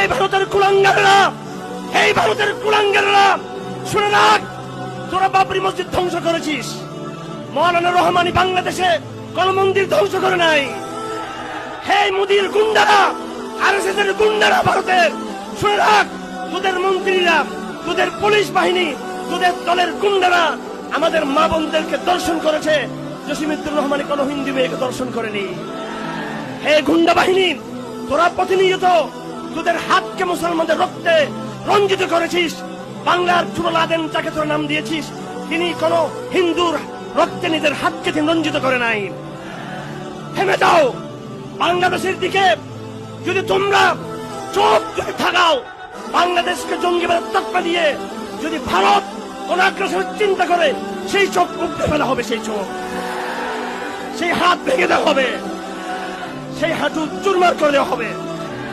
এই ভারতের কুলাঙ্গাররা, এই ভারতের কুলাঙ্গাররা, শুনে রাখ, তোরা বাবরি মসজিদ ধ্বংস করেছিস, মৌলানা রহমানি বাংলাদেশে কোন মন্দির ধ্বংস করে নাই। হে মুদির গুন্ডারা, আরএসএস এর গুন্ডারা ভারতের, শুনে রাখ, তোদের মন্ত্রীরা, তোদের পুলিশ বাহিনী, তোদের দলের গুন্ডারা আমাদের মা বোনদেরকে দর্শন করেছে, জসিমউদ্দিন রহমানি কোন হিন্দু মেয়েকে দর্শন করেনি। হে গুন্ডা বাহিনী, তোরা প্রতিনিয়ত তোদের হাতকে মুসলমানদের রক্তে রঞ্জিত করেছিস। বাংলার চুর লাদেন যাকে তোরা নাম দিয়েছিস, তিনি কোন হিন্দুর রক্তে নিজের হাতকে তিনি রঞ্জিত করে নাই। থেমে যাও। বাংলাদেশের দিকে যদি তোমরা চোখ যদি থাকাও, বাংলাদেশকে জঙ্গিবাদের তকমা দিয়ে যদি ভারত কোন আগ্রাসনের চিন্তা করে, সেই চোখ উপড়ে ফেলা হবে, সেই চোখ, সেই হাত ভেঙে দেওয়া হবে, সেই হাঁটু চুরমার করে দেওয়া হবে।